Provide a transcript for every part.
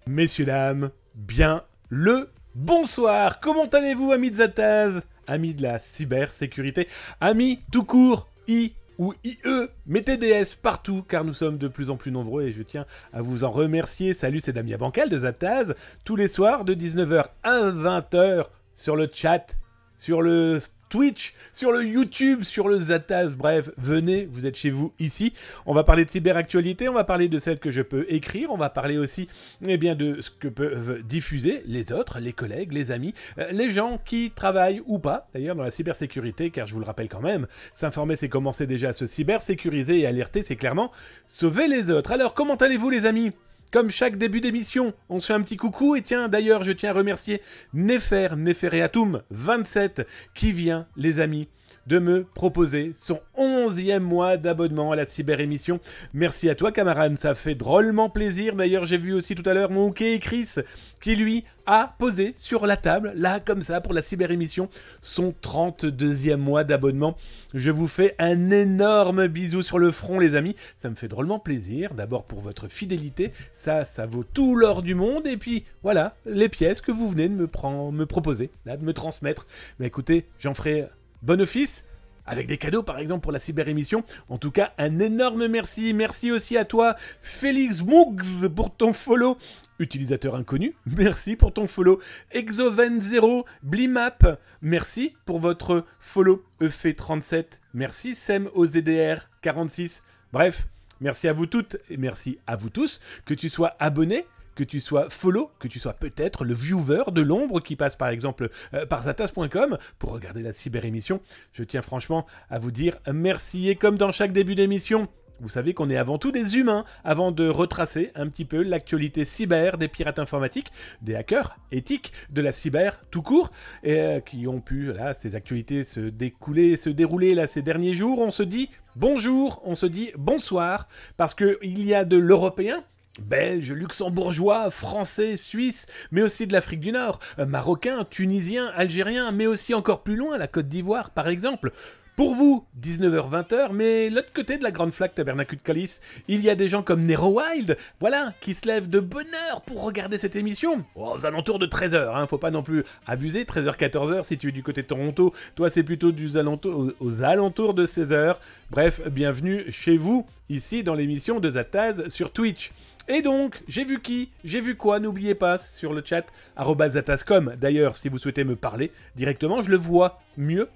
Messieurs, dames, bien le bonsoir. Comment allez-vous, amis de Zataz, amis de la cybersécurité, amis tout court, I ou IE, mettez DS partout, car nous sommes de plus en plus nombreux et je tiens à vous en remercier. Salut, c'est Damien Bancal de Zataz, tous les soirs de 19h à 20h sur le chat, sur le Twitch, sur le YouTube, sur le Zataz, bref, venez, vous êtes chez vous ici. On va parler de cyberactualité, on va parler de celle que je peux écrire, on va parler aussi de ce que peuvent diffuser les autres, les collègues, les amis, les gens qui travaillent ou pas, d'ailleurs dans la cybersécurité, car je vous le rappelle quand même, s'informer c'est commencer déjà à se cybersécuriser et alerter c'est clairement sauver les autres. Alors comment allez-vous les amis ? Comme chaque début d'émission, on se fait un petit coucou et tiens, d'ailleurs, je tiens à remercier Nefereatum 27 qui vient, les amis, de me proposer son 11e mois d'abonnement à la cyber-émission. Merci à toi, camarade, ça fait drôlement plaisir. D'ailleurs, j'ai vu aussi tout à l'heure mon OK et Chris qui, lui, a posé sur la table, là, comme ça, pour la cyber-émission, son 32e mois d'abonnement. Je vous fais un énorme bisou sur le front, les amis. Ça me fait drôlement plaisir, d'abord pour votre fidélité. Ça vaut tout l'or du monde. Et puis, voilà, les pièces que vous venez de me proposer, là, de me transmettre. Mais écoutez, j'en ferai bon office, avec des cadeaux par exemple pour la cyber-émission. En tout cas, un énorme merci. Merci aussi à toi, Félix Moogs, pour ton follow. Utilisateur inconnu, merci pour ton follow. Exoven0, Blimap, merci pour votre follow. Efe37, merci. SemOZDR46, bref, merci à vous toutes et merci à vous tous. Que tu sois abonné, que tu sois follow, que tu sois peut-être le viewer de l'ombre qui passe par exemple par zataz.com pour regarder la cyber-émission. Je tiens franchement à vous dire merci. Et comme dans chaque début d'émission, vous savez qu'on est avant tout des humains, avant de retracer un petit peu l'actualité cyber des pirates informatiques, des hackers éthiques, de la cyber tout court, et qui ont pu, là, ces actualités se dérouler là, ces derniers jours. On se dit bonjour, on se dit bonsoir, parce qu'il y a de l'européen, belge, luxembourgeois, français, suisse, mais aussi de l'Afrique du Nord, marocain, tunisien, algérien, mais aussi encore plus loin, la Côte d'Ivoire par exemple. Pour vous, 19h-20h, mais l'autre côté de la grande flaque Tabernacle de Calice, il y a des gens comme Nero Wild, voilà, qui se lèvent de bonne heure pour regarder cette émission. Aux alentours de 13h, hein, faut pas non plus abuser, 13h-14h si tu es du côté de Toronto, toi c'est plutôt aux alentours de 16h. Bref, bienvenue chez vous, ici dans l'émission de Zataz sur Twitch. Et donc, j'ai vu qui, j'ai vu quoi, n'oubliez pas sur le chat, @zataz.com. D'ailleurs, si vous souhaitez me parler directement, je le vois mieux,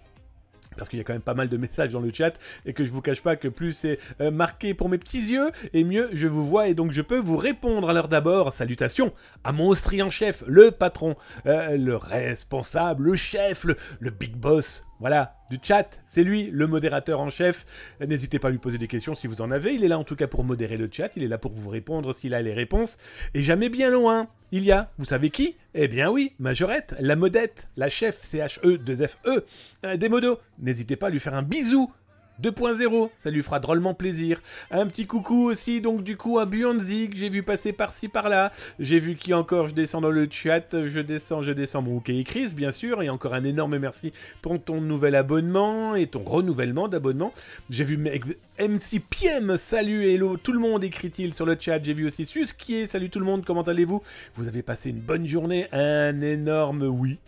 parce qu'il y a quand même pas mal de messages dans le chat, et que je vous cache pas que plus c'est marqué pour mes petits yeux, et mieux je vous vois, et donc je peux vous répondre. Alors d'abord, salutations à mon Austrien chef, le patron, le responsable, le chef, le big boss, voilà, du chat, c'est lui, le modérateur en chef. N'hésitez pas à lui poser des questions si vous en avez, il est là en tout cas pour modérer le chat, il est là pour vous répondre s'il a les réponses, et jamais bien loin, il y a, vous savez qui ? Eh bien oui, Majorette, la modette, la chef, CHE2FE, des modos. N'hésitez pas à lui faire un bisou 2.0, ça lui fera drôlement plaisir. Un petit coucou aussi, donc du coup à Bionzi, que j'ai vu passer par-ci par-là. J'ai vu qui encore, je descends dans le chat, je descends, mon OK et Chris, bien sûr, et encore un énorme merci pour ton nouvel abonnement et ton renouvellement d'abonnement. J'ai vu MC PM, salut, hello, tout le monde écrit-il sur le chat. J'ai vu aussi Suskier, salut tout le monde, comment allez-vous ? Vous avez passé une bonne journée, un énorme oui.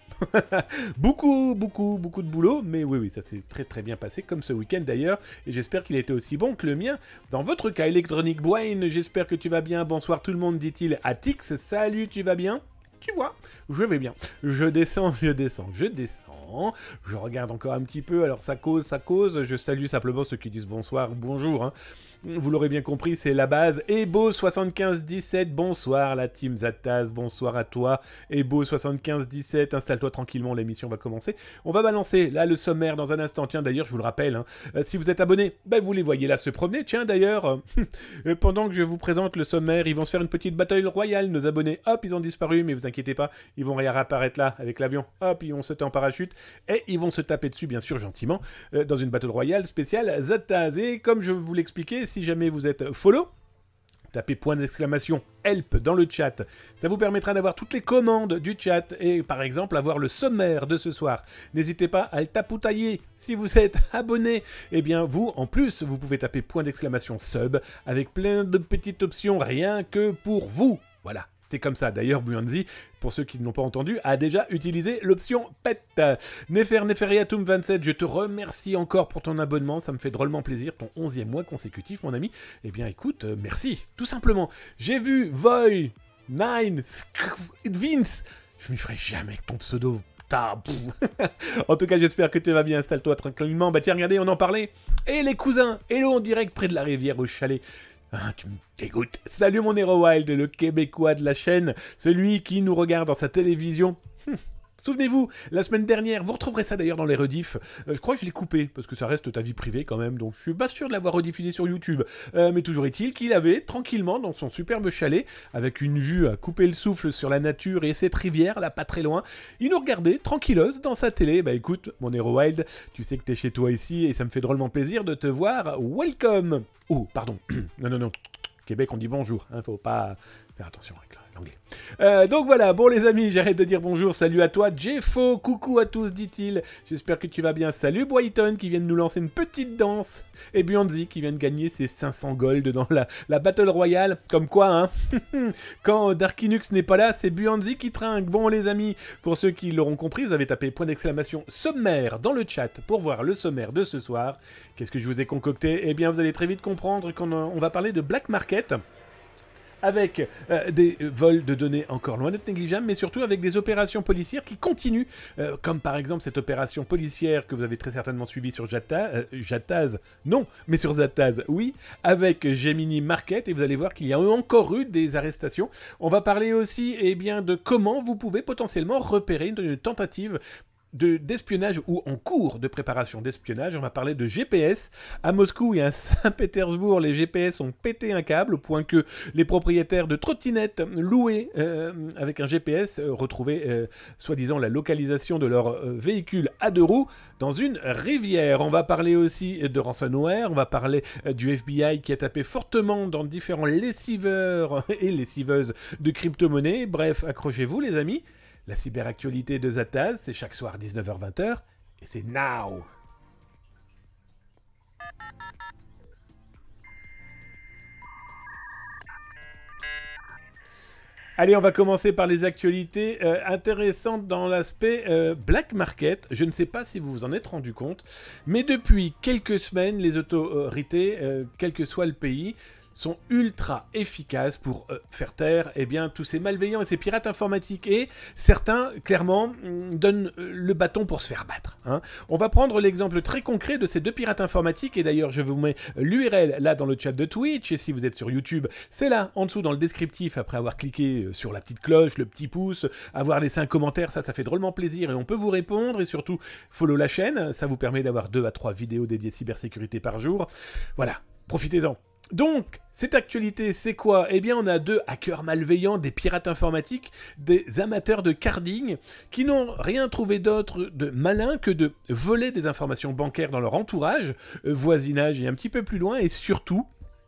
beaucoup de boulot, mais oui, ça s'est très très bien passé, comme ce week-end d'ailleurs, et j'espère qu'il a été aussi bon que le mien. Dans votre cas, Electronic Boyne, j'espère que tu vas bien. Bonsoir tout le monde, dit-il. Atix, salut, tu vas bien ? Tu vois, je vais bien. Je descends. Je regarde encore un petit peu, alors ça cause. Je salue simplement ceux qui disent bonsoir ou bonjour, hein. Vous l'aurez bien compris, c'est la base. Ebo7517, bonsoir la team Zataz, bonsoir à toi. Ebo7517, installe-toi tranquillement, l'émission va commencer. On va balancer là le sommaire dans un instant. Tiens, d'ailleurs, je vous le rappelle, hein, si vous êtes abonné, vous les voyez là se promener. Tiens, d'ailleurs, pendant que je vous présente le sommaire, ils vont se faire une petite bataille royale. Nos abonnés, hop, ils ont disparu, mais vous inquiétez pas, ils vont réapparaître là avec l'avion. Hop, ils vont sauter en parachute et ils vont se taper dessus, bien sûr, gentiment, dans une battle royale spéciale Zataz. Et comme je vous l'expliquais, si jamais vous êtes follow, tapez point d'exclamation help dans le chat. Ça vous permettra d'avoir toutes les commandes du chat et par exemple avoir le sommaire de ce soir. N'hésitez pas à le tapoutailler. Si vous êtes abonné, eh bien vous, en plus, vous pouvez taper point d'exclamation sub avec plein de petites options rien que pour vous. Voilà. C'est comme ça. D'ailleurs, Buanzi, pour ceux qui ne l'ont pas entendu, a déjà utilisé l'option PET. Neferiatum27, je te remercie encore pour ton abonnement. Ça me fait drôlement plaisir. Ton 11e mois consécutif, mon ami. Eh bien, écoute, merci. Tout simplement. J'ai vu Voy, Nine, Vince. Je m'y ferai jamais avec ton pseudo. En tout cas, j'espère que tu vas bien. Installe-toi tranquillement. Bah tiens, regardez, on en parlait. Et les cousins, hello en direct près de la rivière au chalet. Ah, tu me dégoûtes. Salut mon Hero Wild, le Québécois de la chaîne, celui qui nous regarde dans sa télévision. Souvenez-vous, la semaine dernière, vous retrouverez ça d'ailleurs dans les rediffs. Je crois que je l'ai coupé, parce que ça reste ta vie privée quand même, donc je suis pas sûr de l'avoir rediffusé sur YouTube. Mais toujours est-il qu'il avait, tranquillement, dans son superbe chalet, avec une vue à couper le souffle sur la nature et cette rivière, là, pas très loin, il nous regardait, tranquillos, dans sa télé. Bah écoute, mon Hero Wild, tu sais que t'es chez toi ici, et ça me fait drôlement plaisir de te voir. Welcome. Oh, pardon. Non. Québec, on dit bonjour, hein, faut pas faire attention avec l'anglais. Donc voilà, bon les amis, j'arrête de dire bonjour, salut à toi, Jeffo, coucou à tous, dit-il, j'espère que tu vas bien, salut Boyton qui vient de nous lancer une petite danse, et Buanzi qui vient de gagner ses 500 gold dans la Battle Royale, comme quoi, hein, quand Darkinux n'est pas là, c'est Buanzi qui trinque. Bon les amis, pour ceux qui l'auront compris, vous avez tapé point d'exclamation sommaire dans le chat pour voir le sommaire de ce soir. Qu'est-ce que je vous ai concocté? Eh bien vous allez très vite comprendre qu'on va parler de Black Market, avec des vols de données encore loin d'être négligeables, mais surtout avec des opérations policières qui continuent, comme par exemple cette opération policière que vous avez très certainement suivie sur Jataz, non, mais sur Zataz, oui, avec Gemini Market, et vous allez voir qu'il y a encore eu des arrestations. On va parler aussi bien, de comment vous pouvez potentiellement repérer une tentative d'espionnage ou en cours de préparation d'espionnage. On va parler de GPS. À Moscou et à Saint-Pétersbourg, les GPS ont pété un câble au point que les propriétaires de trottinettes louées avec un GPS retrouvaient soi-disant la localisation de leur véhicule à 2 roues dans une rivière. On va parler aussi de ransomware. On va parler du FBI qui a tapé fortement dans différents lessiveurs et lessiveuses de crypto-monnaies. Bref, accrochez-vous les amis. La cyberactualité de Zataz, c'est chaque soir 19h-20h, et c'est now. Allez, on va commencer par les actualités intéressantes dans l'aspect Black Market. Je ne sais pas si vous vous en êtes rendu compte, mais depuis quelques semaines, les autorités, quel que soit le pays, sont ultra efficaces pour faire taire tous ces malveillants et ces pirates informatiques. Et certains, clairement, donnent le bâton pour se faire battre. Hein. On va prendre l'exemple très concret de ces 2 pirates informatiques. Et d'ailleurs, je vous mets l'URL là dans le chat de Twitch. Et si vous êtes sur YouTube, c'est là, en dessous dans le descriptif, après avoir cliqué sur la petite cloche, le petit pouce, avoir laissé un commentaire, ça fait drôlement plaisir. Et on peut vous répondre. Et surtout, follow la chaîne. Ça vous permet d'avoir 2 à 3 vidéos dédiées cybersécurité par jour. Voilà, profitez-en. Donc, cette actualité, c'est quoi? Eh bien, on a 2 hackers malveillants, des pirates informatiques, des amateurs de carding, qui n'ont rien trouvé d'autre de malin que de voler des informations bancaires dans leur entourage, voisinage et un petit peu plus loin, et surtout,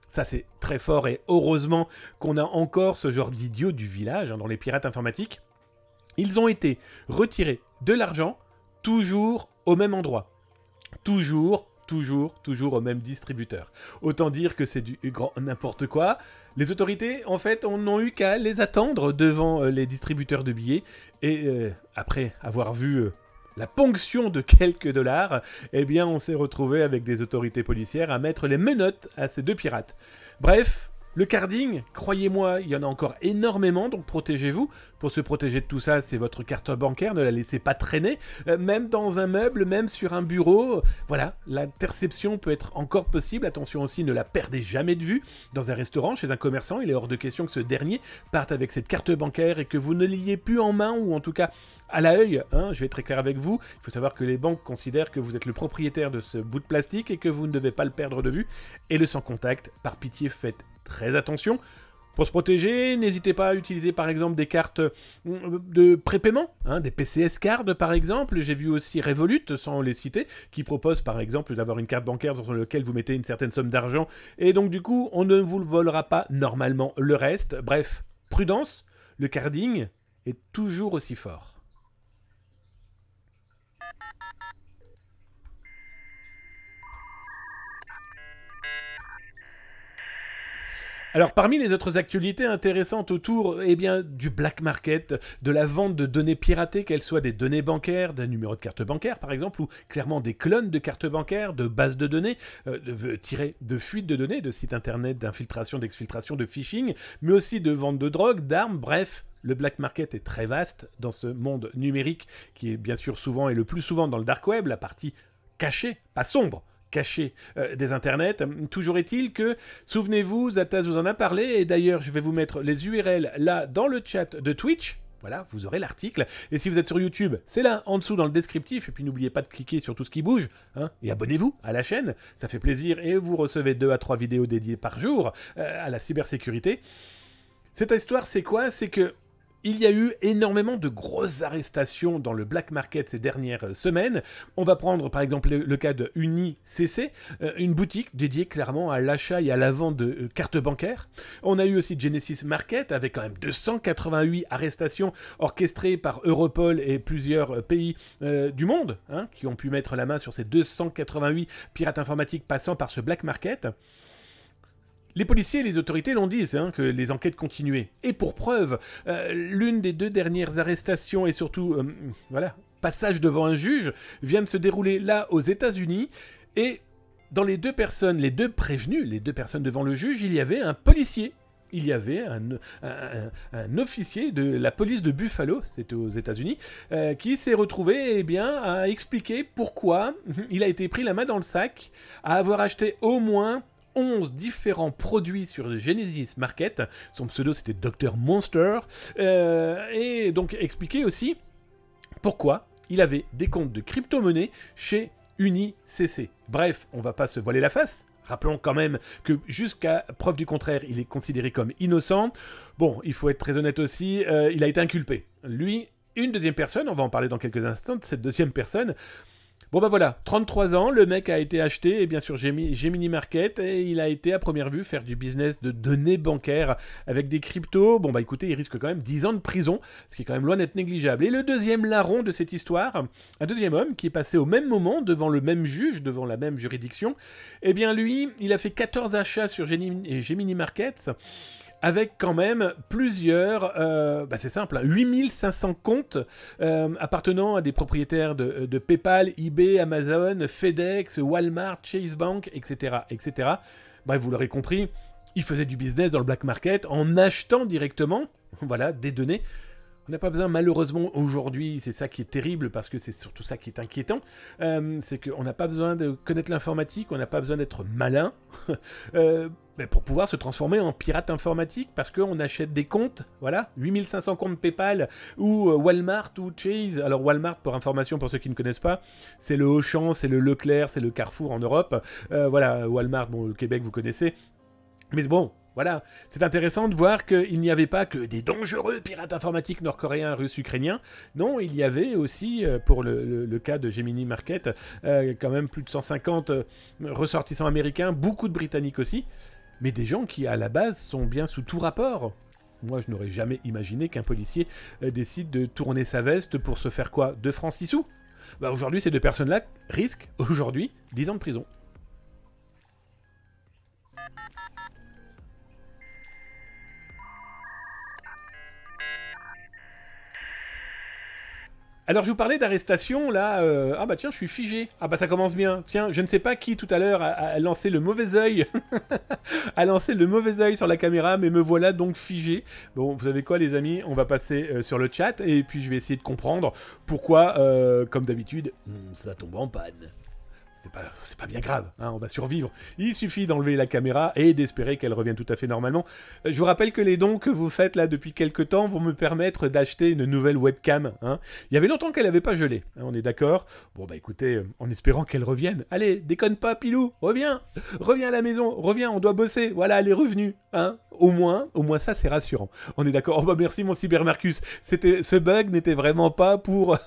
ça c'est très fort et heureusement qu'on a encore ce genre d'idiots du village dans les pirates informatiques, ils ont été retirés de l'argent, toujours au même endroit. Toujours au même distributeur. Autant dire que c'est du grand n'importe quoi. Les autorités, en fait, on n'ont eu qu'à les attendre devant les distributeurs de billets. Et après avoir vu la ponction de quelques dollars, eh bien, on s'est retrouvé avec des autorités policières à mettre les menottes à ces 2 pirates. Bref, le carding, croyez-moi, il y en a encore énormément, donc protégez-vous. Pour se protéger de tout ça, c'est votre carte bancaire, ne la laissez pas traîner, même dans un meuble, même sur un bureau. Voilà, l'interception peut être encore possible. Attention aussi, ne la perdez jamais de vue. Dans un restaurant, chez un commerçant, il est hors de question que ce dernier parte avec cette carte bancaire et que vous ne l'ayez plus en main, ou en tout cas à l'œil. Hein, je vais être très clair avec vous. Il faut savoir que les banques considèrent que vous êtes le propriétaire de ce bout de plastique et que vous ne devez pas le perdre de vue. Et le sans contact, par pitié, faites très attention. Pour se protéger, n'hésitez pas à utiliser par exemple des cartes de prépaiement, hein, des PCS cards par exemple. J'ai vu aussi Revolut, sans les citer, qui propose par exemple d'avoir une carte bancaire sur laquelle vous mettez une certaine somme d'argent et donc du coup on ne vous le volera pas normalement le reste. Bref, prudence, le carding est toujours aussi fort. Alors, parmi les autres actualités intéressantes autour du black market, de la vente de données piratées, qu'elles soient des données bancaires, des numéros de carte bancaire par exemple, ou clairement des clones de cartes bancaires, de bases de données, tirées de fuites de données, de sites internet, d'infiltration, d'exfiltration, de phishing, mais aussi de vente de drogue, d'armes, bref. Le black market est très vaste dans ce monde numérique qui est bien sûr souvent et le plus souvent dans le dark web, la partie cachée, pas sombre, caché des internets. Toujours est-il que, souvenez-vous, Zataz vous en a parlé, et d'ailleurs je vais vous mettre les URL là dans le chat de Twitch. Voilà, vous aurez l'article. Et si vous êtes sur YouTube, c'est là, en dessous dans le descriptif. Et puis n'oubliez pas de cliquer sur tout ce qui bouge. Hein, et abonnez-vous à la chaîne, ça fait plaisir. Et vous recevez 2 à 3 vidéos dédiées par jour à la cybersécurité. Cette histoire, c'est quoi? C'est que il y a eu énormément de grosses arrestations dans le black market ces dernières semaines. On va prendre par exemple le cas de UniCC, une boutique dédiée clairement à l'achat et à la vente de cartes bancaires. On a eu aussi Genesis Market avec quand même 288 arrestations orchestrées par Europol et plusieurs pays du monde, hein, qui ont pu mettre la main sur ces 288 pirates informatiques passant par ce black market. Les policiers et les autorités l'ont dit, hein, que les enquêtes continuaient. Et pour preuve, l'une des 2 dernières arrestations et surtout, passage devant un juge, vient de se dérouler là aux États-Unis. Et dans les 2 personnes, les 2 prévenus, les 2 personnes devant le juge, il y avait un policier. Il y avait un officier de la police de Buffalo, c'était aux États-Unis, qui s'est retrouvé à expliquer pourquoi il a été pris la main dans le sac, à avoir acheté au moins 11 différents produits sur Genesis Market. Son pseudo c'était Dr Monster. Et donc expliquer aussi pourquoi il avait des comptes de crypto-monnaie chez UniCC. Bref, on va pas se voiler la face. Rappelons quand même que jusqu'à preuve du contraire, il est considéré comme innocent. Bon, il faut être très honnête aussi, il a été inculpé. Lui, une deuxième personne, on va en parler dans quelques instants, de cette deuxième personne. Bon bah voilà, 33 ans, le mec a été acheté et bien sûr Gemini Market et il a été à première vue faire du business de données bancaires avec des cryptos. Bon bah écoutez, il risque quand même 10 ans de prison, ce qui est quand même loin d'être négligeable. Et le deuxième larron de cette histoire, un deuxième homme qui est passé au même moment devant le même juge, devant la même juridiction, eh bien lui, il a fait 14 achats sur Gemini Market avec quand même plusieurs, c'est simple, 8500 comptes appartenant à des propriétaires de PayPal, eBay, Amazon, FedEx, Walmart, Chase Bank, etc., etc. Bref, vous l'aurez compris, il faisait du business dans le black market en achetant directement, des données. On n'a pas besoin, malheureusement, aujourd'hui, c'est ça qui est terrible, parce que c'est surtout ça qui est inquiétant, c'est qu'on n'a pas besoin de connaître l'informatique, on n'a pas besoin d'être malin, pour pouvoir se transformer en pirate informatique, parce qu'on achète des comptes, 8500 comptes PayPal, ou Walmart, ou Chase. Alors Walmart, pour information, pour ceux qui ne connaissent pas, c'est le Auchan, c'est le Leclerc, c'est le Carrefour en Europe, Walmart, bon, le Québec, vous connaissez, mais bon, voilà, c'est intéressant de voir qu'il n'y avait pas que des dangereux pirates informatiques nord-coréens, russes, ukrainiens. Non, il y avait aussi, pour le cas de Gemini Market, quand même plus de 150 ressortissants américains, beaucoup de Britanniques aussi, mais des gens qui, à la base, sont bien sous tout rapport. Moi, je n'aurais jamais imaginé qu'un policier décide de tourner sa veste pour se faire quoi? 2 francs 6 sous? Aujourd'hui, ces 2 personnes-là risquent, aujourd'hui, 10 ans de prison. Alors je vous parlais d'arrestation, là, tiens, je suis figé. Ça commence bien. Tiens, je ne sais pas qui tout à l'heure a lancé le mauvais œil, a lancé le mauvais œil sur la caméra, mais me voilà donc figé. Bon, vous savez quoi les amis, on va passer sur le chat, et puis je vais essayer de comprendre pourquoi, comme d'habitude, ça tombe en panne. c'est pas bien grave, hein, on va survivre. Il suffit d'enlever la caméra et d'espérer qu'elle revienne tout à fait normalement. Je vous rappelle que les dons que vous faites là depuis quelques temps vont me permettre d'acheter une nouvelle webcam. Hein. Il y avait longtemps qu'elle n'avait pas gelé, hein, on est d'accord? Bon bah écoutez, en espérant qu'elle revienne. Allez, déconne pas Pilou, reviens à la maison, reviens, on doit bosser. Voilà, elle est revenue. Hein. Au moins ça c'est rassurant. On est d'accord? Oh bah merci mon Cybermarcus. Ce bug n'était vraiment pas pour...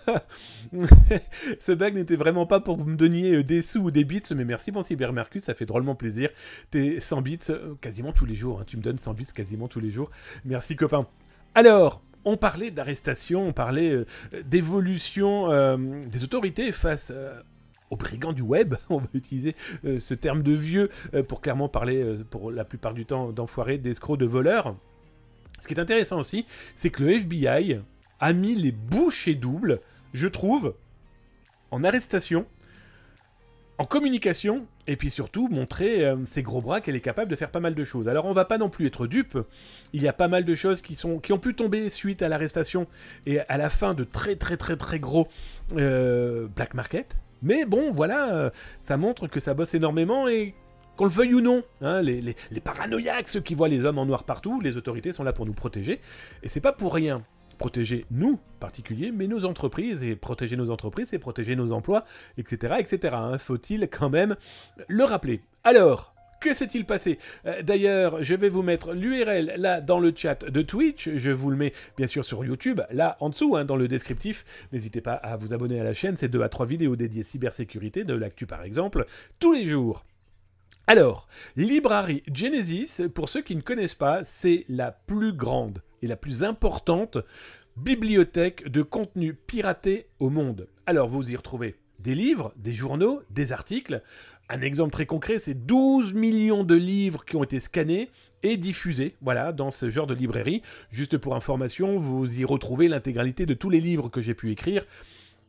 Ce bug n'était vraiment pas pour que vous me donniez des sous ou des bits, mais merci mon Cybermarcus, ça fait drôlement plaisir. T'es 100 bits quasiment tous les jours, hein. Tu me donnes 100 bits quasiment tous les jours. Merci copain. Alors, on parlait d'arrestation, on parlait d'évolution des autorités face... aux brigands du web, on va utiliser ce terme de vieux pour clairement parler, pour la plupart du temps, d'enfoirés, d'escrocs, de voleurs. Ce qui est intéressant aussi, c'est que le FBI a mis les bouchées doubles, je trouve, en arrestation, en communication, et puis surtout montrer ses gros bras qu'elle est capable de faire pas mal de choses. Alors on va pas non plus être dupe, il y a pas mal de choses qui ont pu tomber suite à l'arrestation et à la fin de très gros black market. Mais bon, voilà, ça montre que ça bosse énormément et qu'on le veuille ou non, hein, les paranoïaques, ceux qui voient les hommes en noir partout, les autorités sont là pour nous protéger. Et c'est pas pour rien. Protéger nous, particuliers, mais nos entreprises. Et protéger nos entreprises, c'est protéger nos emplois, etc. etc. Hein, faut-il quand même le rappeler. Alors... que s'est-il passé? D'ailleurs, je vais vous mettre l'URL là dans le chat de Twitch. Je vous le mets bien sûr sur YouTube, là en dessous, hein, dans le descriptif. N'hésitez pas à vous abonner à la chaîne. C'est 2 à 3 vidéos dédiées cybersécurité, de l'actu par exemple, tous les jours. Alors, Library Genesis, pour ceux qui ne connaissent pas, c'est la plus grande et la plus importante bibliothèque de contenu piraté au monde. Alors, vous y retrouvez des livres, des journaux, des articles. Un exemple très concret, c'est 12 millions de livres qui ont été scannés et diffusés, voilà, dans ce genre de librairie. Juste pour information, vous y retrouvez l'intégralité de tous les livres que j'ai pu écrire.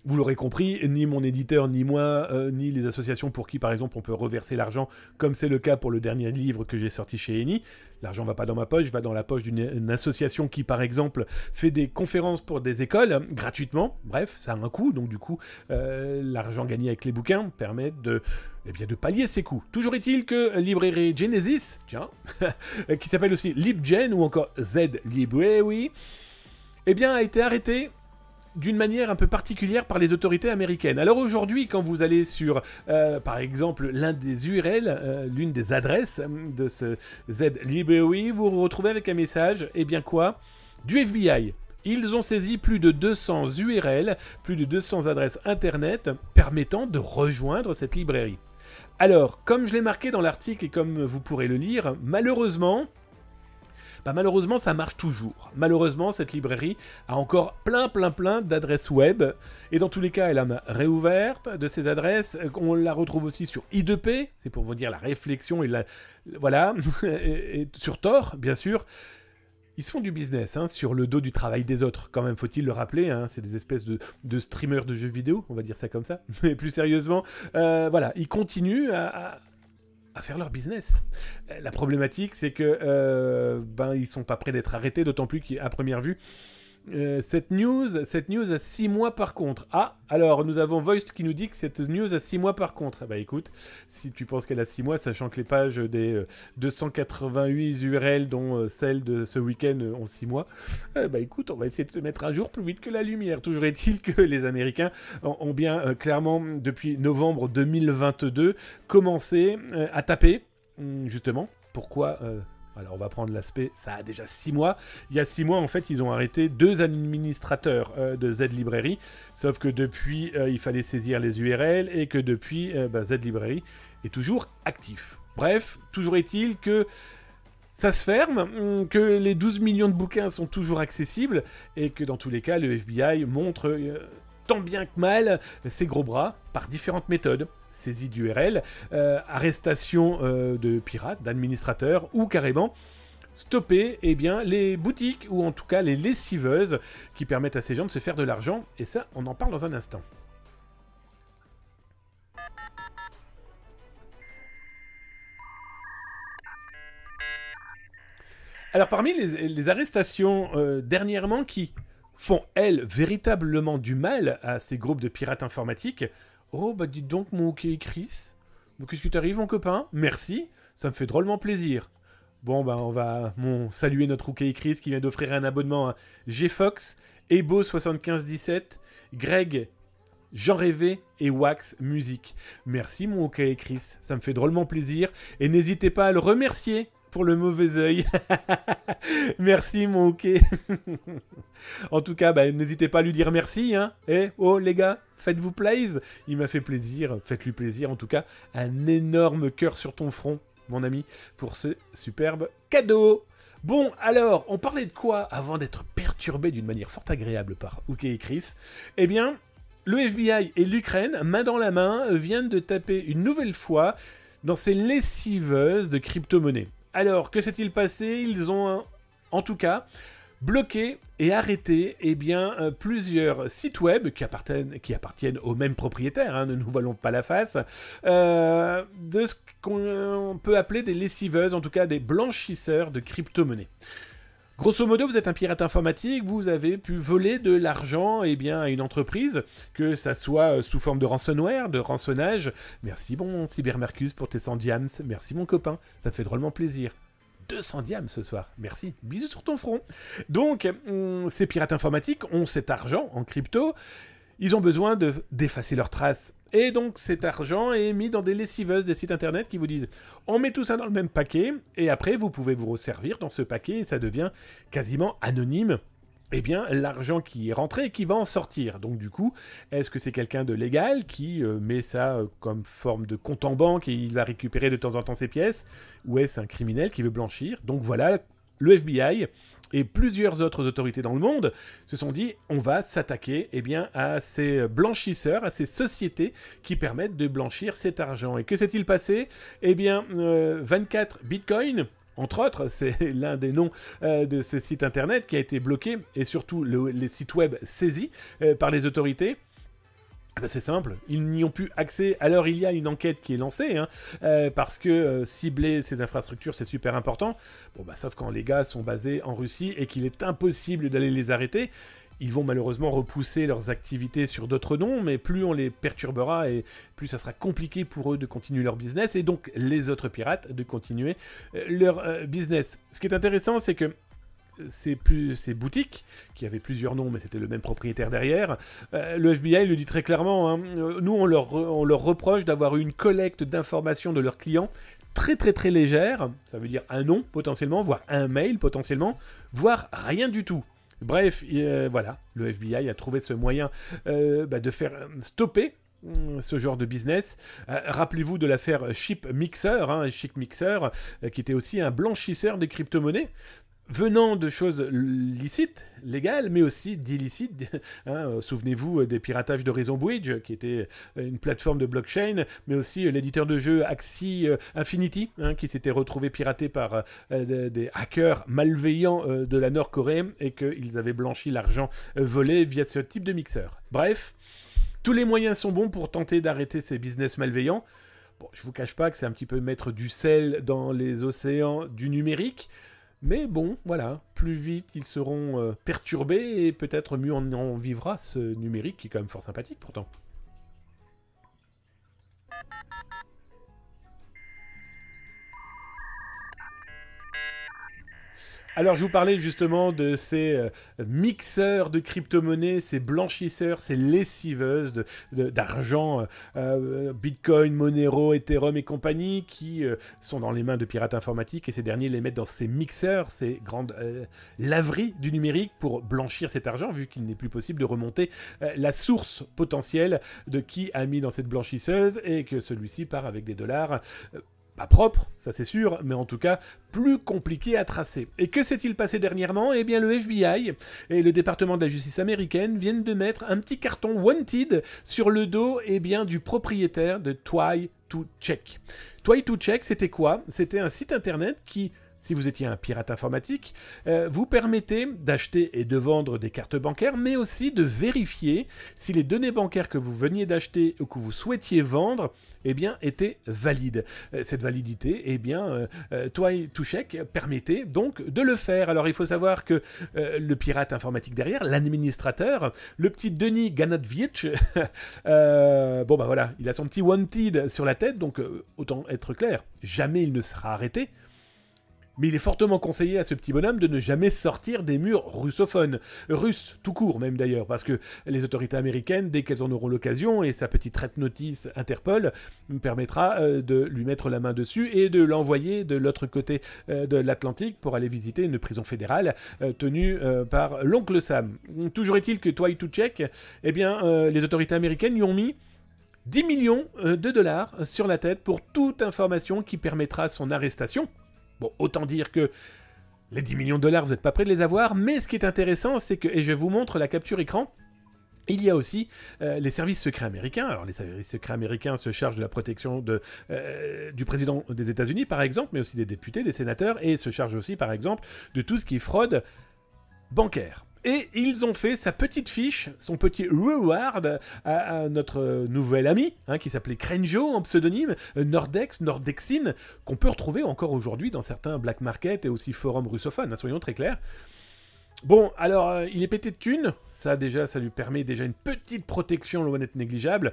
Vous l'aurez compris, ni mon éditeur, ni moi, ni les associations pour qui, par exemple, on peut reverser l'argent, comme c'est le cas pour le dernier livre que j'ai sorti chez Eni. L'argent ne va pas dans ma poche, va dans la poche d'une association qui, par exemple, fait des conférences pour des écoles, gratuitement. Bref, ça a un coût, donc du coup, l'argent gagné avec les bouquins permet de pallier ces coûts. Toujours est-il que Library Genesis, tiens, qui s'appelle aussi LibGen ou encore Z-Library, eh bien, a été arrêté d'une manière un peu particulière par les autorités américaines. Alors aujourd'hui, quand vous allez sur, par exemple, l'un des URL, l'une des adresses de ce Z-Library, vous vous retrouvez avec un message, eh bien quoi? Du FBI. Ils ont saisi plus de 200 URL, plus de 200 adresses internet permettant de rejoindre cette librairie. Alors, comme je l'ai marqué dans l'article et comme vous pourrez le lire, malheureusement, ça marche toujours. Malheureusement, cette librairie a encore plein d'adresses web. Et dans tous les cas, elle en a réouverte de ces adresses. On la retrouve aussi sur I2P. C'est pour vous dire la réflexion et voilà. et sur Tor, bien sûr. Ils se font du business hein, sur le dos du travail des autres. Quand même, faut-il le rappeler. Hein, c'est des espèces de streamers de jeux vidéo. On va dire ça comme ça. Mais plus sérieusement, voilà. Ils continuent à faire leur business. La problématique, c'est que ils sont pas prêts d'être arrêtés, d'autant plus qu'à première vue, cette news a 6 mois par contre. Ah, alors nous avons Voice qui nous dit que cette news a 6 mois par contre. Bah écoute, si tu penses qu'elle a 6 mois, sachant que les pages des 288 URL dont celle de ce week-end ont 6 mois, bah écoute, on va essayer de se mettre à jour plus vite que la lumière. Toujours est-il que les Américains ont bien clairement, depuis novembre 2022, commencé à taper, justement. Pourquoi alors on va prendre l'aspect, ça a déjà 6 mois. Il y a 6 mois, en fait, ils ont arrêté 2 administrateurs de Z-Library. Sauf que depuis, il fallait saisir les URL et que depuis, Z-Library est toujours actif. Bref, toujours est-il que ça se ferme, que les 12 millions de bouquins sont toujours accessibles et que dans tous les cas, le FBI montre tant bien que mal ses gros bras par différentes méthodes. Saisie d'URL, arrestation de pirates, d'administrateurs, ou carrément stopper les boutiques, ou en tout cas les lessiveuses, qui permettent à ces gens de se faire de l'argent, et ça, on en parle dans un instant. Alors parmi les arrestations dernièrement qui font, elles, véritablement du mal à ces groupes de pirates informatiques, Oh, bah dites donc, mon OK Chris. Qu'est-ce qui t'arrive, mon copain? Merci, ça me fait drôlement plaisir. Bon, bah on va saluer notre OK Chris qui vient d'offrir un abonnement à GFox, Ebo7517, Greg, Jean Rêvé et Wax Musique. Merci, mon OK Chris, ça me fait drôlement plaisir. Et n'hésitez pas à le remercier pour le mauvais œil. Merci, mon OK. En tout cas, bah, n'hésitez pas à lui dire merci. Hein. Oh, les gars, faites-vous plaisir. Il m'a fait plaisir. Faites-lui plaisir. En tout cas, un énorme cœur sur ton front, mon ami, pour ce superbe cadeau. Bon, alors, on parlait de quoi avant d'être perturbé d'une manière fort agréable par OK et Chris? Eh bien, le FBI et l'Ukraine, main dans la main, viennent de taper une nouvelle fois dans ces lessiveuses de crypto-monnaies. Alors, que s'est-il passé? Ils ont, en tout cas, bloqué et arrêté plusieurs sites web qui appartiennent aux mêmes propriétaires, hein, ne nous voilons pas la face, de ce qu'on peut appeler des lessiveuses, en tout cas des blanchisseurs de crypto-monnaies. Grosso modo, vous êtes un pirate informatique, vous avez pu voler de l'argent à une entreprise, que ça soit sous forme de ransomware, de rançonnage. Merci mon Cybermarcus pour tes 100 diams, merci mon copain, ça me fait drôlement plaisir. 200 diams ce soir, merci, bisous sur ton front. Donc, ces pirates informatiques ont cet argent en crypto, ils ont besoin d'effacer leurs traces. Et donc cet argent est mis dans des lessiveuses, des sites internet qui vous disent on met tout ça dans le même paquet, et après vous pouvez vous resservir dans ce paquet, et ça devient quasiment anonyme. Eh bien, l'argent qui est rentré et qui va en sortir. Donc du coup, est-ce que c'est quelqu'un de légal qui met ça comme forme de compte en banque et il va récupérer de temps en temps ses pièces, ou est-ce un criminel qui veut blanchir? Donc voilà, le FBI et plusieurs autres autorités dans le monde se sont dit on va s'attaquer à ces blanchisseurs, à ces sociétés qui permettent de blanchir cet argent. Et que s'est-il passé? 24 bitcoins, entre autres, c'est l'un des noms de ce site internet qui a été bloqué, et surtout les sites web saisis par les autorités. C'est simple, ils n'y ont plus accès. Alors il y a une enquête qui est lancée, hein, parce que cibler ces infrastructures c'est super important. Bon sauf quand les gars sont basés en Russie et qu'il est impossible d'aller les arrêter. Ils vont malheureusement repousser leurs activités sur d'autres noms, mais plus on les perturbera et plus ça sera compliqué pour eux de continuer leur business, et donc les autres pirates de continuer leur business. Ce qui est intéressant, c'est que ces boutiques, qui avaient plusieurs noms, mais c'était le même propriétaire derrière, le FBI le dit très clairement, hein, nous on leur reproche d'avoir eu une collecte d'informations de leurs clients très très très légère, ça veut dire un nom potentiellement, voire un mail potentiellement, voire rien du tout. Bref, voilà, le FBI a trouvé ce moyen de faire stopper ce genre de business. Rappelez-vous de l'affaire Chip Mixer, Chip Mixer, qui était aussi un blanchisseur de crypto-monnaies, venant de choses licites, légales, mais aussi d'illicites. Souvenez-vous des piratages de Raison Bridge, qui était une plateforme de blockchain, mais aussi l'éditeur de jeux Axie Infinity, qui s'était retrouvé piraté par des hackers malveillants de la Nord-Corée, et qu'ils avaient blanchi l'argent volé via ce type de mixeur. Bref, tous les moyens sont bons pour tenter d'arrêter ces business malveillants. Bon, je vous cache pas que c'est un petit peu mettre du sel dans les océans du numérique, mais bon, voilà, plus vite ils seront perturbés et peut-être mieux on en vivra ce numérique qui est quand même fort sympathique pourtant. Alors je vous parlais justement de ces mixeurs de crypto-monnaies, ces blanchisseurs, ces lessiveuses d'argent, Bitcoin, Monero, Ethereum et compagnie, qui sont dans les mains de pirates informatiques, et ces derniers les mettent dans ces mixeurs, ces grandes laveries du numérique pour blanchir cet argent, vu qu'il n'est plus possible de remonter la source potentielle de qui a mis dans cette blanchisseuse, et que celui-ci part avec des dollars... pas propre, ça c'est sûr, mais en tout cas plus compliqué à tracer. Et que s'est-il passé dernièrement? Eh bien le FBI et le département de la justice américaine viennent de mettre un petit carton Wanted sur le dos du propriétaire de Try2Check. Try2Check, c'était quoi? C'était un site internet qui si vous étiez un pirate informatique, vous permettait d'acheter et de vendre des cartes bancaires, mais aussi de vérifier si les données bancaires que vous veniez d'acheter ou que vous souhaitiez vendre, eh bien, étaient valides. Cette validité, eh bien, Toy2Check permettait donc de le faire. Alors, il faut savoir que le pirate informatique derrière, l'administrateur, le petit Denis Ganadviech, bon, bah voilà, il a son petit wanted sur la tête, donc autant être clair, jamais il ne sera arrêté. Mais il est fortement conseillé à ce petit bonhomme de ne jamais sortir des murs russophones. Russes, tout court même d'ailleurs, parce que les autorités américaines, dès qu'elles en auront l'occasion, et sa petite red notice Interpol, permettra de lui mettre la main dessus et de l'envoyer de l'autre côté de l'Atlantique pour aller visiter une prison fédérale tenue par l'oncle Sam. Toujours est-il que Toy2Check, eh bien, les autorités américaines y ont mis 10 millions de dollars sur la tête pour toute information qui permettra son arrestation. Bon, autant dire que les 10 millions de dollars, vous n'êtes pas prêts de les avoir, mais ce qui est intéressant, c'est que, et je vous montre la capture écran, il y a aussi les services secrets américains. Alors, les services secrets américains se chargent de la protection du président des États-Unis, par exemple, mais aussi des députés, des sénateurs, et se chargent aussi, par exemple, de tout ce qui est fraude bancaire. Et ils ont fait sa petite fiche, son petit reward à notre nouvel ami, qui s'appelait Crenjo en pseudonyme, Nordexine, qu'on peut retrouver encore aujourd'hui dans certains black market et aussi forums russophones, soyons très clairs. Bon, alors, il est pété de thunes. Ça, déjà, ça lui permet déjà une petite protection loin d'être négligeable.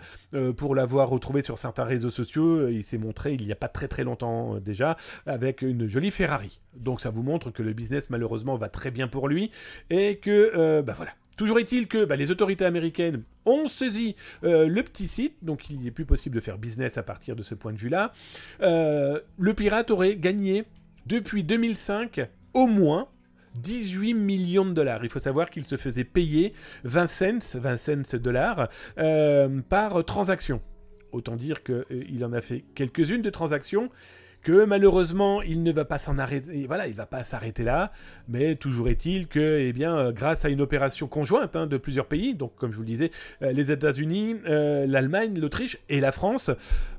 Pour l'avoir retrouvé sur certains réseaux sociaux, il s'est montré il n'y a pas très très longtemps déjà, avec une jolie Ferrari. Donc ça vous montre que le business, malheureusement, va très bien pour lui. Et que, bah voilà. Toujours est-il que les autorités américaines ont saisi le petit site, donc il n'est plus possible de faire business à partir de ce point de vue-là. Le pirate aurait gagné, depuis 2005, au moins 18 millions de dollars. Il faut savoir qu'il se faisait payer 20 cents dollars par transaction. Autant dire qu'il en a fait quelques-unes de transactions, que malheureusement, il ne va pas s'en arrêter. Voilà, il ne va pas s'arrêter là, mais toujours est-il que, eh bien, grâce à une opération conjointe de plusieurs pays, donc comme je vous le disais, les États-Unis, l'Allemagne, l'Autriche et la France,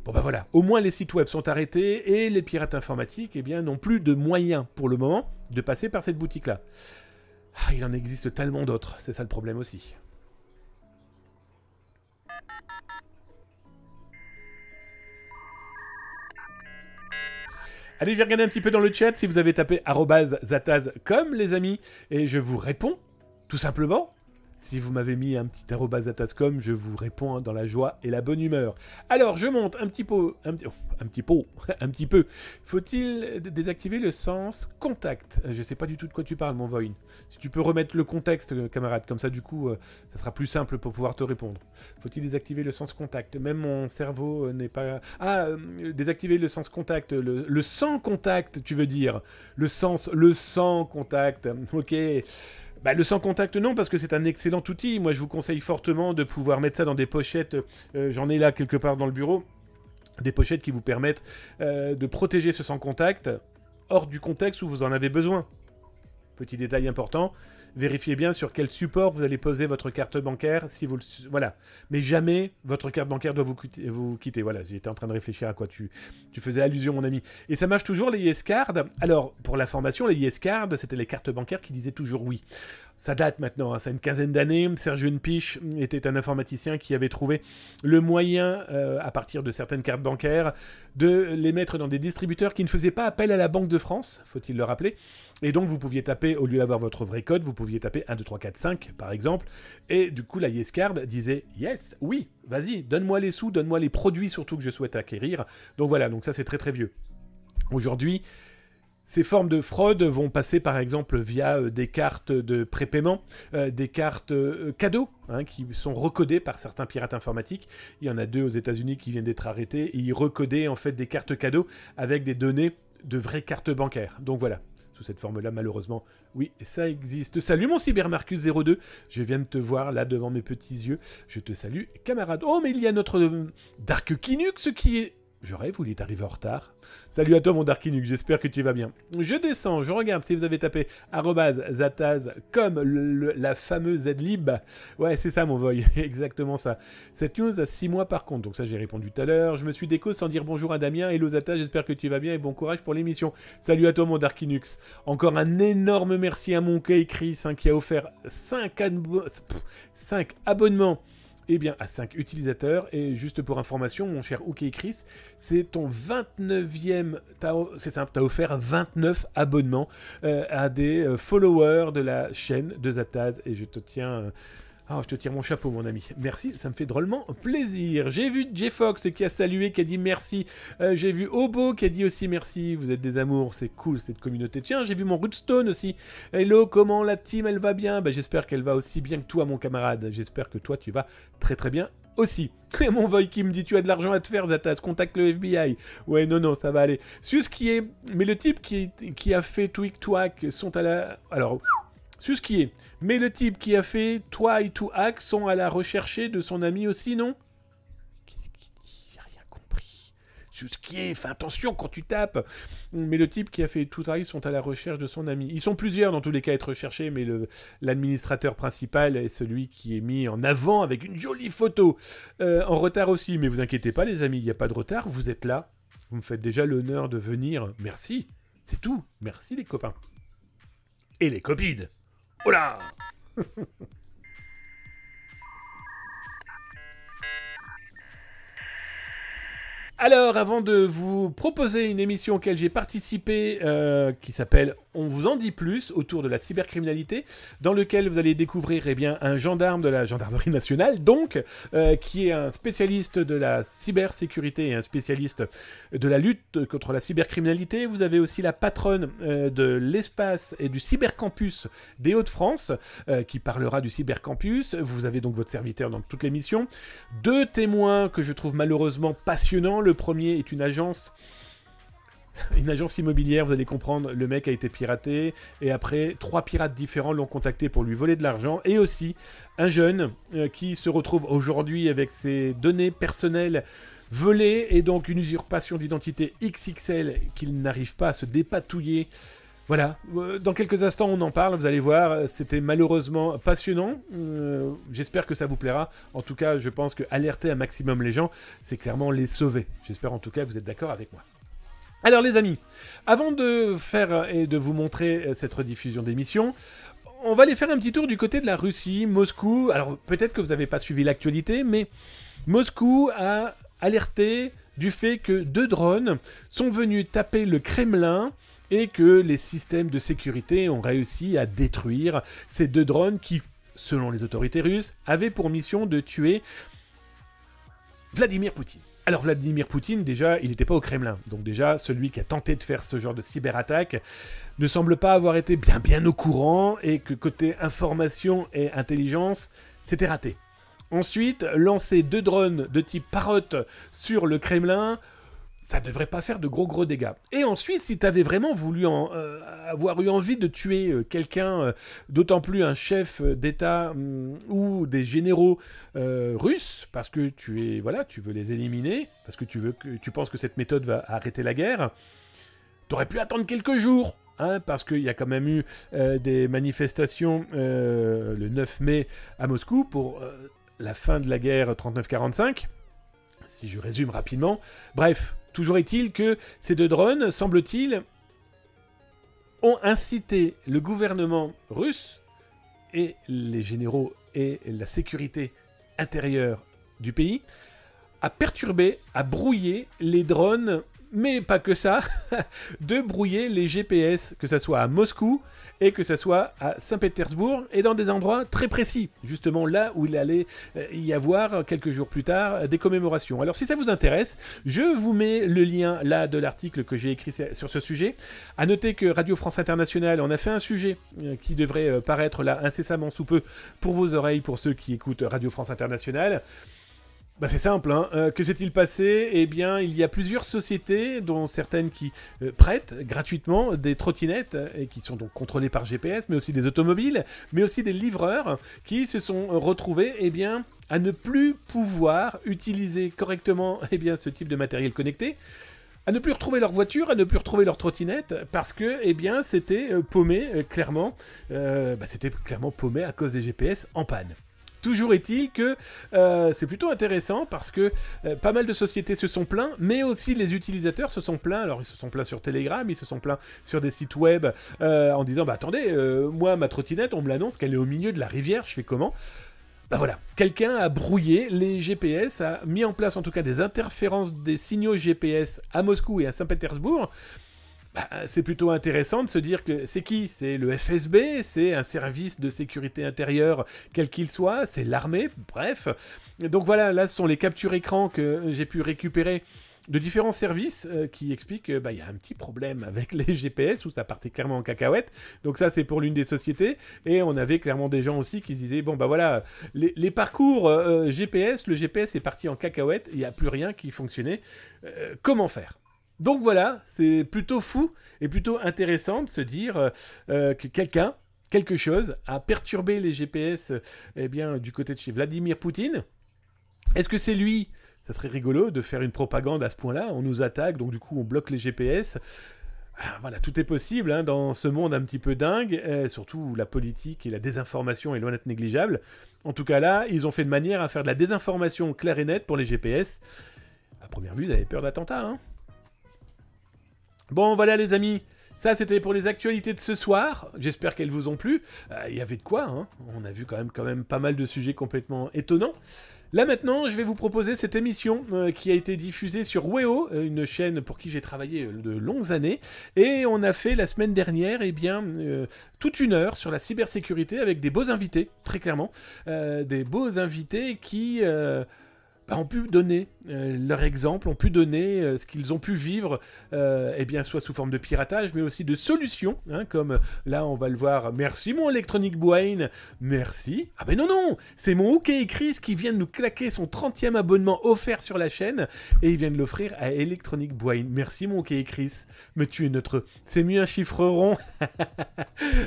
bon ben voilà, au moins les sites web sont arrêtés et les pirates informatiques, eh bien, n'ont plus de moyens pour le moment de passer par cette boutique-là. Ah, il en existe tellement d'autres, c'est ça le problème aussi. Allez, j'ai regardé un petit peu dans le chat si vous avez tapé @zataz comme les amis, et je vous réponds, tout simplement. Si vous m'avez mis un petit @zataz.com, je vous réponds dans la joie et la bonne humeur. Alors, je monte un petit peu. Faut-il désactiver le sens contact? Je sais pas du tout de quoi tu parles, mon Voin. Si tu peux remettre le contexte, camarade, comme ça, du coup, ça sera plus simple pour pouvoir te répondre. Faut-il désactiver le sens contact? Même mon cerveau n'est pas... Ah, désactiver le sens contact, le sans contact, tu veux dire. Le sans contact, ok. Le sans contact, non, parce que c'est un excellent outil. Moi, je vous conseille fortement de pouvoir mettre ça dans des pochettes. J'en ai là quelque part dans le bureau. Des pochettes qui vous permettent de protéger ce sans contact hors du contexte où vous en avez besoin. Petit détail important, vérifiez bien sur quel support vous allez poser votre carte bancaire. Si vous voilà. Mais jamais votre carte bancaire doit vous quitter. Voilà, j'étais en train de réfléchir à quoi tu faisais allusion, mon ami. Et ça marche toujours, les YesCards. Alors, pour l'information, les YesCards, c'était les cartes bancaires qui disaient toujours oui. Ça date maintenant, ça a une quinzaine d'années. Sergio Npish était un informaticien qui avait trouvé le moyen, à partir de certaines cartes bancaires, de les mettre dans des distributeurs qui ne faisaient pas appel à la Banque de France, faut-il le rappeler. Et donc, vous pouviez taper, au lieu d'avoir votre vrai code, vous pouviez taper 1, 2, 3, 4, 5, par exemple. Et du coup, la YesCard disait « Yes, oui, vas-y, donne-moi les sous, donne-moi les produits surtout que je souhaite acquérir. » Donc voilà, donc ça c'est très très vieux. Aujourd'hui, ces formes de fraude vont passer par exemple via des cartes de prépaiement, des cartes cadeaux, qui sont recodées par certains pirates informatiques. Il y en a 2 aux États-Unis qui viennent d'être arrêtés et ils recodaient en fait des cartes cadeaux avec des données de vraies cartes bancaires. Donc voilà, sous cette forme-là, malheureusement, oui, ça existe. Salut mon CyberMarcus02, je viens de te voir là devant mes petits yeux. Je te salue, camarade. Oh, mais il y a notre Dark Kinux qui est Je rêve ou il est arrivé en retard? Salut à toi mon Darkinuk, j'espère que tu vas bien. Je descends, je regarde si vous avez tapé @zataz comme la fameuse Zlib. Ouais, c'est ça mon voy, exactement ça. Cette news a 6 mois par contre, donc ça j'ai répondu tout à l'heure. Je me suis déco sans dire bonjour à Damien. Hello Zataz, j'espère que tu vas bien et bon courage pour l'émission. Salut à toi mon Darkinux. Encore un énorme merci à mon Kay Chris qui a offert 5 abonnements. Eh bien, à 5 utilisateurs, et juste pour information, mon cher OK Chris, c'est ton 29e, c'est ça, t'as offert 29 abonnements à des followers de la chaîne de Zataz, et je te tiens... je te tire mon chapeau, mon ami. Merci, ça me fait drôlement plaisir. J'ai vu J-Fox qui a salué, qui a dit merci. J'ai vu Obo qui a dit aussi merci. Vous êtes des amours, c'est cool cette communauté. Tiens, j'ai vu mon Rootstone aussi. Hello, comment la team, elle va bien? J'espère qu'elle va aussi bien que toi, mon camarade. J'espère que toi, tu vas très très bien aussi. Et mon Voy qui me dit tu as de l'argent à te faire, Zataz, contacte le FBI. Ouais, non, ça va aller. Mais le type qui a fait Tweak Twack sont à la... Alors... C'est ce qui est. Mais le type qui a fait Toi et tout hack sont à la recherche de son ami aussi, non? Qu'est-ce qu'il dit? J'ai rien compris. C'est ce qui est. Fais attention quand tu tapes. Mais le type qui a fait tout hack sont à la recherche de son ami. Ils sont plusieurs dans tous les cas à être recherchés, mais l'administrateur principal est celui qui est mis en avant avec une jolie photo. En retard aussi, mais vous inquiétez pas les amis, il n'y a pas de retard, vous êtes là. Vous me faites déjà l'honneur de venir. Merci. C'est tout. Merci les copains. Et les copines. Oh là! Alors, avant de vous proposer une émission auquel j'ai participé, qui s'appelle On vous en dit plus, autour de la cybercriminalité, dans lequel vous allez découvrir un gendarme de la gendarmerie nationale, donc, qui est un spécialiste de la cybersécurité et un spécialiste de la lutte contre la cybercriminalité. Vous avez aussi la patronne de l'espace et du cybercampus des Hauts-de-France, qui parlera du cybercampus. Vous avez donc votre serviteur dans toute l'émission. 2 témoins que je trouve malheureusement passionnants. Le premier est une agence immobilière, vous allez comprendre, le mec a été piraté, et après, 3 pirates différents l'ont contacté pour lui voler de l'argent, et aussi un jeune qui se retrouve aujourd'hui avec ses données personnelles volées, et donc une usurpation d'identité XXL qu'il n'arrive pas à se dépatouiller. Voilà, dans quelques instants on en parle, vous allez voir, c'était malheureusement passionnant, j'espère que ça vous plaira. En tout cas, je pense que alerter un maximum les gens, c'est clairement les sauver. J'espère en tout cas que vous êtes d'accord avec moi. Alors les amis, avant de faire et de vous montrer cette rediffusion d'émission, on va aller faire un petit tour du côté de la Russie, Moscou. Alors peut-être que vous n'avez pas suivi l'actualité, mais Moscou a alerté du fait que 2 drones sont venus taper le Kremlin et que les systèmes de sécurité ont réussi à détruire ces 2 drones qui, selon les autorités russes, avaient pour mission de tuer Vladimir Poutine. Alors Vladimir Poutine, déjà, il n'était pas au Kremlin. Donc déjà, celui qui a tenté de faire ce genre de cyberattaque ne semble pas avoir été bien au courant, et que côté information et intelligence, c'était raté. Ensuite, lancer 2 drones de type Parrot sur le Kremlin, ça ne devrait pas faire de gros dégâts. Et ensuite, si tu avais vraiment voulu avoir eu envie de tuer quelqu'un, d'autant plus un chef d'État ou des généraux russes, parce que tu veux les éliminer, parce que tu penses que cette méthode va arrêter la guerre, tu aurais pu attendre quelques jours. Parce qu'il y a quand même eu des manifestations le 9 mai à Moscou pour la fin de la guerre 39-45, si je résume rapidement. Bref, toujours est-il que ces 2 drones, semble-t-il, ont incité le gouvernement russe et les généraux et la sécurité intérieure du pays à perturber, à brouiller les drones, mais pas que ça, de brouiller les GPS, que ça soit à Moscou et que ça soit à Saint-Pétersbourg, et dans des endroits très précis, justement là où il allait y avoir quelques jours plus tard des commémorations. Alors si ça vous intéresse, je vous mets le lien là de l'article que j'ai écrit sur ce sujet. À noter que Radio France Internationale en a fait un sujet qui devrait paraître là incessamment sous peu pour vos oreilles, pour ceux qui écoutent Radio France Internationale. Bah c'est simple, hein. Que s'est-il passé? Eh bien, il y a plusieurs sociétés, dont certaines qui prêtent gratuitement des trottinettes, et qui sont donc contrôlées par GPS, mais aussi des automobiles, mais aussi des livreurs, qui se sont retrouvés, eh bien, à ne plus pouvoir utiliser correctement, eh bien, ce type de matériel connecté, à ne plus retrouver leur voiture, à ne plus retrouver leur trottinette, parce que, eh bien, c'était paumé, clairement, c'était clairement paumé à cause des GPS en panne. Toujours est-il que c'est plutôt intéressant parce que pas mal de sociétés se sont plaints, mais aussi les utilisateurs se sont plaints. Alors ils se sont plaints sur Telegram, ils se sont plaints sur des sites web en disant bah attendez, moi ma trottinette on me l'annonce qu'elle est au milieu de la rivière, je fais comment? Bah voilà, quelqu'un a brouillé les GPS, a mis en place en tout cas des interférences des signaux GPS à Moscou et à Saint-Pétersbourg. Bah, c'est plutôt intéressant de se dire que c'est qui? C'est le FSB, c'est un service de sécurité intérieure, quel qu'il soit, c'est l'armée, bref. Donc voilà, là ce sont les captures écran que j'ai pu récupérer de différents services qui expliquent qu'il y a un petit problème avec les GPS où ça partait clairement en cacahuète. Donc ça c'est pour l'une des sociétés. Et on avait clairement des gens aussi qui se disaient bon bah voilà, les parcours GPS, le GPS est parti en cacahuète, il n'y a plus rien qui fonctionnait. Comment faire? Donc voilà, c'est plutôt fou et plutôt intéressant de se dire que quelque chose, a perturbé les GPS du côté de chez Vladimir Poutine. Est-ce que c'est lui? Ça serait rigolo de faire une propagande à ce point-là. On nous attaque, donc du coup on bloque les GPS. Voilà, tout est possible hein, dans ce monde un petit peu dingue, surtout où la politique et la désinformation est loin d'être négligeable. En tout cas là, ils ont fait de manière à faire de la désinformation claire et nette pour les GPS. À première vue, ils avaient peur d'attentats, hein. Bon, voilà les amis, ça c'était pour les actualités de ce soir, j'espère qu'elles vous ont plu. Il y avait de quoi, hein. On a vu quand même pas mal de sujets complètement étonnants. Là maintenant, je vais vous proposer cette émission qui a été diffusée sur Weo, une chaîne pour qui j'ai travaillé de longues années. Et on a fait la semaine dernière, toute une heure sur la cybersécurité avec des beaux invités, très clairement. Des beaux invités qui... ont pu donner leur exemple, ont pu donner ce qu'ils ont pu vivre, soit sous forme de piratage, mais aussi de solutions, hein, comme là on va le voir. Merci mon Electronic Brain, merci. Ah ben non, c'est mon OK Chris qui vient de nous claquer son 30e abonnement offert sur la chaîne, et il vient de l'offrir à Electronic Brain. Merci mon OK Chris, mais tu es notre... C'est mieux un chiffre rond.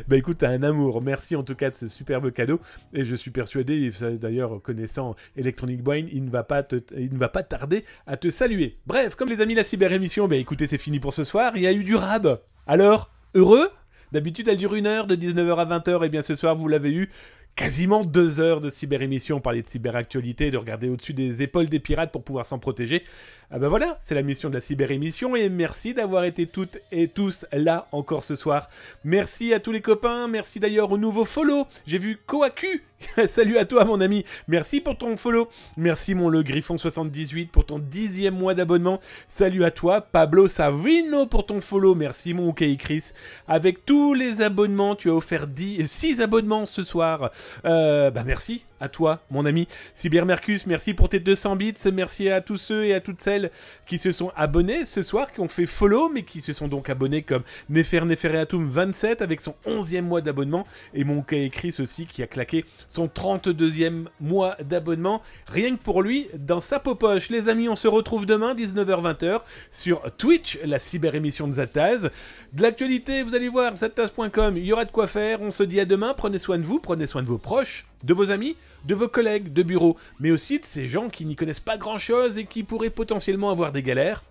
Bah écoute, t'as un amour, merci en tout cas de ce superbe cadeau, et je suis persuadé, d'ailleurs connaissant Electronic Brain, il ne va pas tarder à te saluer. Bref, comme les amis, la cyber-émission, écoutez, c'est fini pour ce soir, il y a eu du rab. Alors, heureux? D'habitude, elle dure 1 heure, de 19h à 20h, et bien ce soir, vous l'avez eu, quasiment 2 heures de cyber-émission, parler de cyber-actualité, de regarder au-dessus des épaules des pirates pour pouvoir s'en protéger. Ah ben voilà, c'est la mission de la cyber-émission, et merci d'avoir été toutes et tous là encore ce soir. Merci à tous les copains, merci d'ailleurs aux nouveaux follow. J'ai vu Koaku, salut à toi mon ami, merci pour ton follow. Merci mon Le Griffon 78 pour ton 10e mois d'abonnement. Salut à toi Pablo Savino pour ton follow, merci mon OK Chris. Avec tous les abonnements, tu as offert 6 abonnements ce soir. Merci à toi mon ami Cybermercus, merci pour tes 200 bits, merci à tous ceux et à toutes celles qui se sont abonnés ce soir, qui ont fait follow, mais qui se sont donc abonnés comme Nefereatum 27 avec son 11e mois d'abonnement, et mon K. Chris aussi qui a claqué son 32e mois d'abonnement, rien que pour lui, dans sa popoche. Les amis, on se retrouve demain, 19h-20h, sur Twitch, la cyber-émission de Zataz. De l'actualité, vous allez voir, zataz.com, il y aura de quoi faire, on se dit à demain, prenez soin de vous, prenez soin de vos proches, de vos amis, de vos collègues de bureau, mais aussi de ces gens qui n'y connaissent pas grand-chose et qui pourraient potentiellement avoir des galères.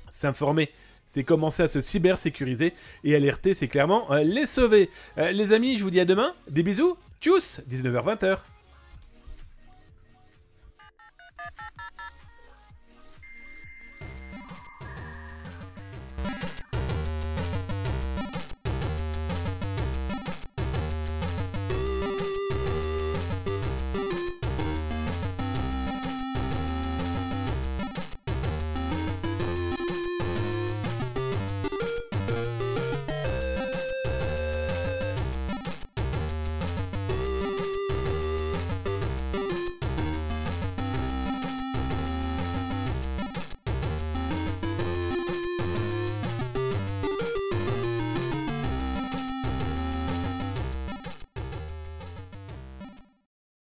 S'informer, c'est commencer à se cybersécuriser, et alerter, c'est clairement les sauver. Les amis, je vous dis à demain, des bisous, tchuss, 19h-20h.